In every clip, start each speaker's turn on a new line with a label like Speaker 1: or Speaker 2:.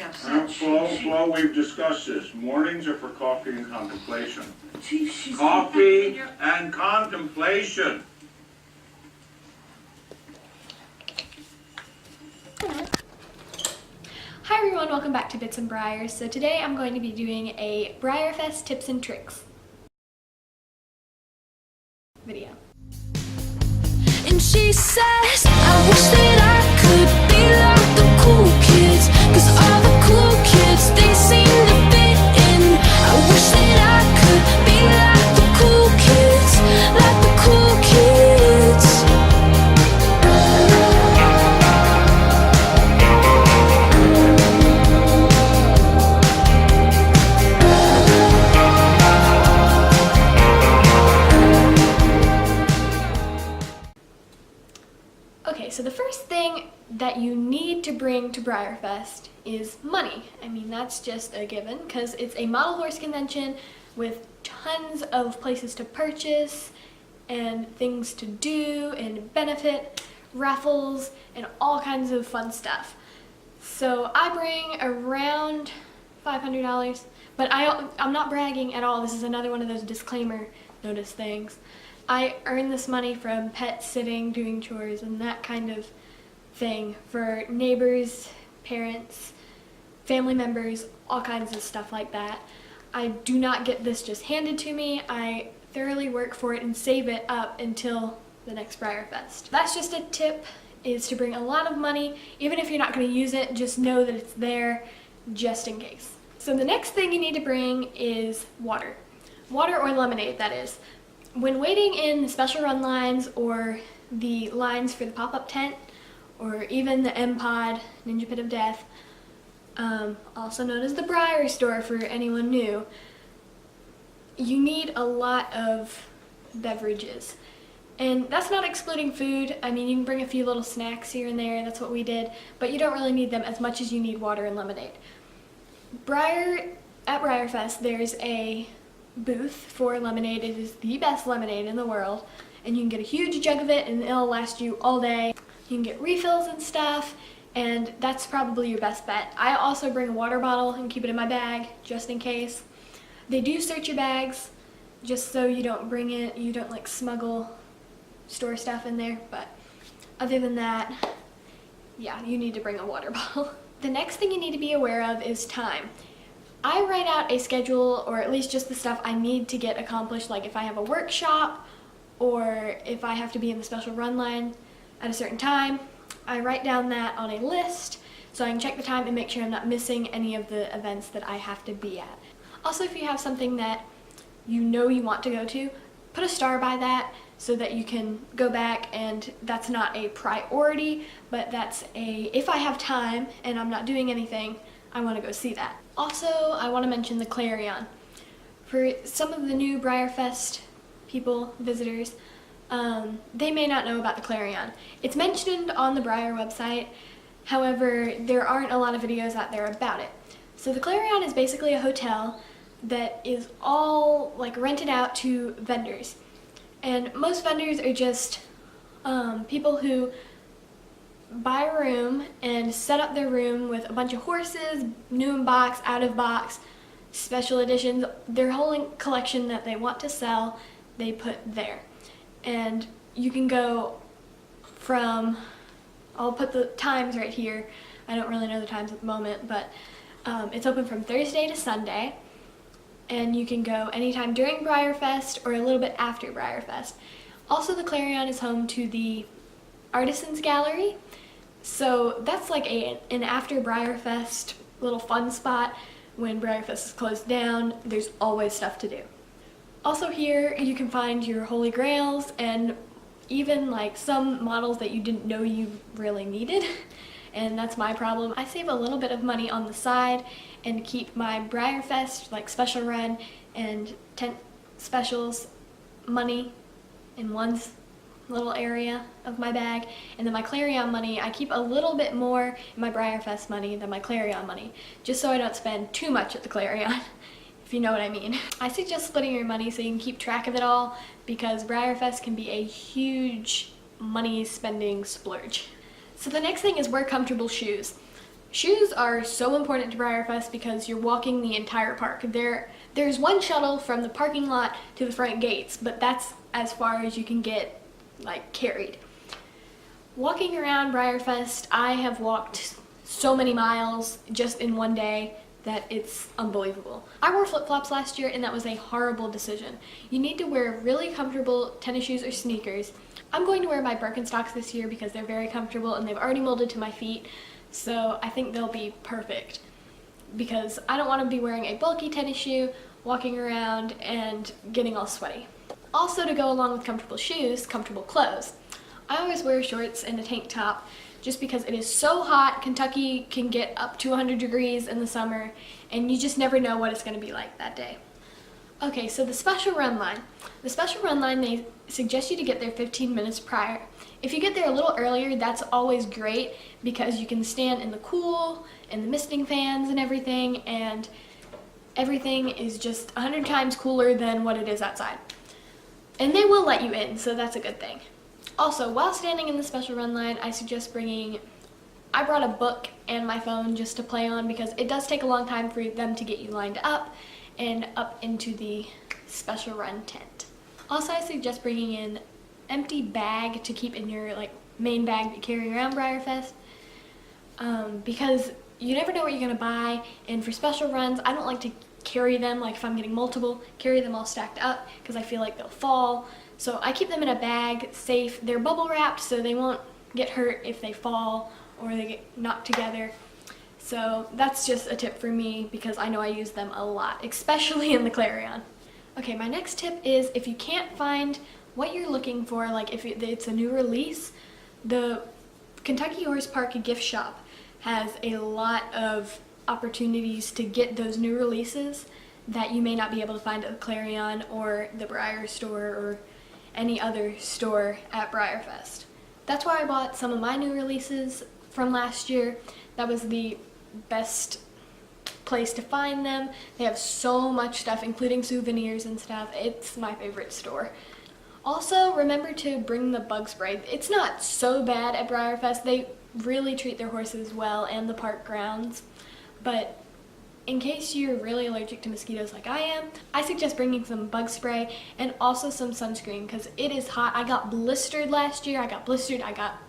Speaker 1: very upset.
Speaker 2: Flo, we've discussed this. Mornings are for coffee and contemplation.
Speaker 1: Chief, she's
Speaker 2: Coffee and contemplation.
Speaker 3: Hi everyone, welcome back to Bits and Breyers. So today I'm going to be doing a BreyerFest tips and tricks video.
Speaker 4: And she says, I wish that I could be like the cool kids, 'cause all the cool kids, they seem to fit in. I wish that I could be like the cool kids, like the cool kids.
Speaker 3: Okay, so the first thing that you need to bring to BreyerFest is money. I mean, that's just a given because it's a model horse convention with tons of places to purchase and things to do and benefit, raffles, and all kinds of fun stuff. So I bring around $500, but I'm not bragging at all. This is another one of those disclaimer notice things. I earn this money from pet sitting, doing chores, and that kind of thing for neighbors, parents, family members, all kinds of stuff like that. I do not get this just handed to me. I thoroughly work for it and save it up until the next BreyerFest. That's just a tip, is to bring a lot of money. Even if you're not going to use it, just know that it's there just in case. So the next thing you need to bring is water. Water or lemonade, that is. When waiting in the special run lines or the lines for the pop-up tent or even the M-Pod, Ninja Pit of Death, also known as the Breyers store for anyone new, you need a lot of beverages. And that's not excluding food. I mean, you can bring a few little snacks here and there, that's what we did, but you don't really need them as much as you need water and lemonade. At BreyerFest, there's a booth for lemonade. It is the best lemonade in the world, and you can get a huge jug of it and it'll last you all day. You can get refills and stuff, and that's probably your best bet. I also bring a water bottle and keep it in my bag just in case. They do search your bags just so you don't bring it, you don't like smuggle store stuff in there, but other than that, yeah, you need to bring a water bottle. The next thing you need to be aware of is time. I write out a schedule, or at least just the stuff I need to get accomplished, like if I have a workshop or if I have to be in the special run line at a certain time. I write down that on a list so I can check the time and make sure I'm not missing any of the events that I have to be at. Also, if you have something that you know you want to go to, put a star by that so that you can go back, and that's not a priority, but that's a, if I have time and I'm not doing anything, I want to go see that. Also, I want to mention the Clarion. For some of the new BreyerFest people, visitors, they may not know about the Clarion. It's mentioned on the Breyer website, however, there aren't a lot of videos out there about it. So the Clarion is basically a hotel that is all like rented out to vendors. And most vendors are just people who buy a room and set up their room with a bunch of horses, new in box, out of box, special editions, their whole collection that they want to sell, they put there. And you can go from, I'll put the times right here, I don't really know the times at the moment, but it's open from Thursday to Sunday, and you can go anytime during BreyerFest or a little bit after BreyerFest. Also, the Clarion is home to the Artisans Gallery, so that's like an after BreyerFest little fun spot. When BreyerFest is closed down, there's always stuff to do. Also here you can find your holy grails and even like some models that you didn't know you really needed, and that's my problem. I save a little bit of money on the side and keep my BreyerFest like special run and tent specials money in one little area of my bag, and then my Clarion money, I keep a little bit more in my BreyerFest money than my Clarion money, just so I don't spend too much at the Clarion, if you know what I mean. I suggest splitting your money so you can keep track of it all, because BreyerFest can be a huge money spending splurge. So the next thing is wear comfortable shoes. Shoes are so important to BreyerFest because you're walking the entire park. There's one shuttle from the parking lot to the front gates, but that's as far as you can get like carried. Walking around BreyerFest, I have walked so many miles just in one day that it's unbelievable. I wore flip-flops last year and that was a horrible decision. You need to wear really comfortable tennis shoes or sneakers. I'm going to wear my Birkenstocks this year because they're very comfortable and they've already molded to my feet, so I think they'll be perfect because I don't want to be wearing a bulky tennis shoe, walking around and getting all sweaty. Also, to go along with comfortable shoes, comfortable clothes. I always wear shorts and a tank top just because it is so hot. Kentucky can get up to 100 degrees in the summer and you just never know what it's going to be like that day. Okay, so the special run line. The special run line, they suggest you to get there 15 minutes prior. If you get there a little earlier, that's always great because you can stand in the cool and the misting fans and everything is just 100 times cooler than what it is outside. And they will let you in, so that's a good thing. Also, while standing in the special run line, I suggest I brought a book and my phone just to play on because it does take a long time for them to get you lined up and up into the special run tent. Also, I suggest bringing an empty bag to keep in your main bag that you carry around BreyerFest because you never know what you're gonna buy, and for special runs, I don't like to carry them, like if I'm getting multiple, carry them all stacked up because I feel like they'll fall. So I keep them in a bag, safe. They're bubble wrapped so they won't get hurt if they fall or they get knocked together. So that's just a tip for me because I know I use them a lot, especially in the Clarion. Okay, my next tip is if you can't find what you're looking for, like if it's a new release, the Kentucky Horse Park gift shop has a lot of opportunities to get those new releases that you may not be able to find at the Clarion or the Breyers store or any other store at BreyerFest. That's why I bought some of my new releases from last year. That was the best place to find them. They have so much stuff, including souvenirs and stuff. It's my favorite store. Also, remember to bring the bug spray. It's not so bad at BreyerFest. They really treat their horses well and the park grounds, but in case you're really allergic to mosquitoes like I am, I suggest bringing some bug spray and also some sunscreen because it is hot. I got blistered last year. I got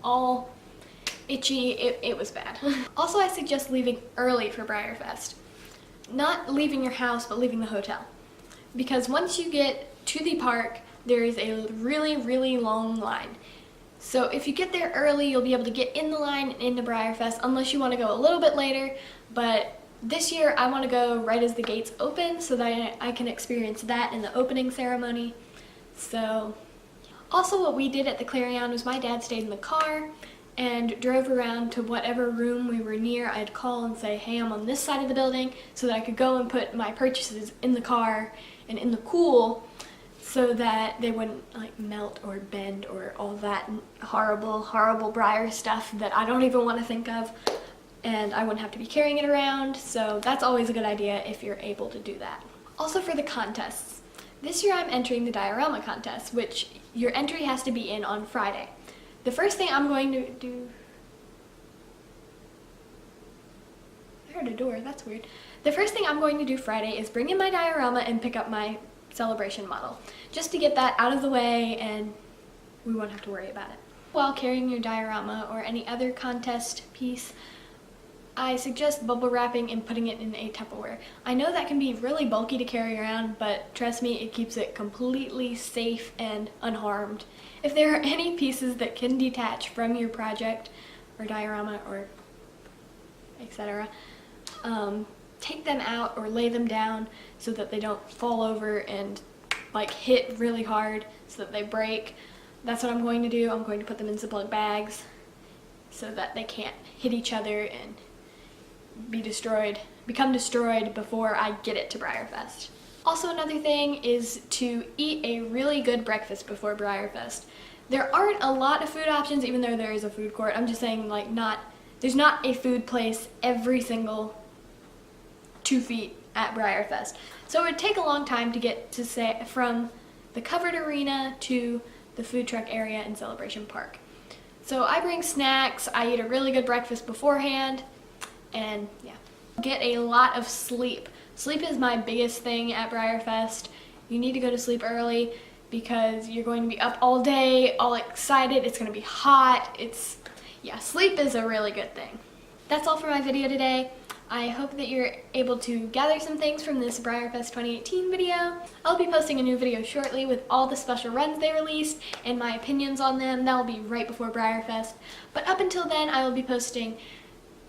Speaker 3: all itchy. It was bad. Also, I suggest leaving early for BreyerFest. Not leaving your house, but leaving the hotel. Because once you get to the park, there is a really, really long line. So if you get there early, you'll be able to get in the line and into BreyerFest, unless you want to go a little bit later, but this year, I want to go right as the gates open so that I can experience that in the opening ceremony. So, also what we did at the Clarion was my dad stayed in the car and drove around to whatever room we were near. I'd call and say, hey, I'm on this side of the building, so that I could go and put my purchases in the car and in the cool so that they wouldn't melt or bend or all that horrible, horrible Breyer stuff that I don't even want to think of. And I wouldn't have to be carrying it around, so that's always a good idea if you're able to do that. Also for the contests. This year I'm entering the diorama contest, which your entry has to be in on Friday. The first thing I'm going to do... I heard a door, that's weird. The first thing I'm going to do Friday is bring in my diorama and pick up my celebration model, just to get that out of the way and we won't have to worry about it. While carrying your diorama or any other contest piece, I suggest bubble wrapping and putting it in a Tupperware. I know that can be really bulky to carry around, but trust me, it keeps it completely safe and unharmed. If there are any pieces that can detach from your project or diorama or etc., take them out or lay them down so that they don't fall over and hit really hard so that they break. That's what I'm going to do. I'm going to put them in Ziploc bags so that they can't hit each other and become destroyed before I get it to BreyerFest. Also, another thing is to eat a really good breakfast before BreyerFest. There aren't a lot of food options, even though there is a food court. I'm just saying, there's not a food place every single 2 feet at BreyerFest. So it would take a long time to get from the covered arena to the food truck area in Celebration Park. So I bring snacks, I eat a really good breakfast beforehand, And yeah, get a lot of sleep. Sleep is my biggest thing at BreyerFest. You need to go to sleep early because you're going to be up all day, all excited. It's going to be hot. Yeah, sleep is a really good thing. That's all for my video today. I hope that you're able to gather some things from this BreyerFest 2018 video. I'll be posting a new video shortly with all the special runs they released and my opinions on them. That will be right before BreyerFest. But up until then, I will be posting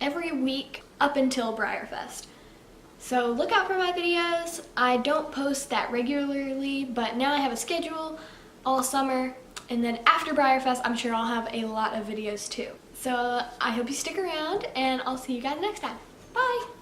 Speaker 3: every week up until BreyerFest. So look out for my videos. I don't post that regularly, but now I have a schedule all summer. And then after BreyerFest, I'm sure I'll have a lot of videos too. So I hope you stick around, and I'll see you guys next time. Bye!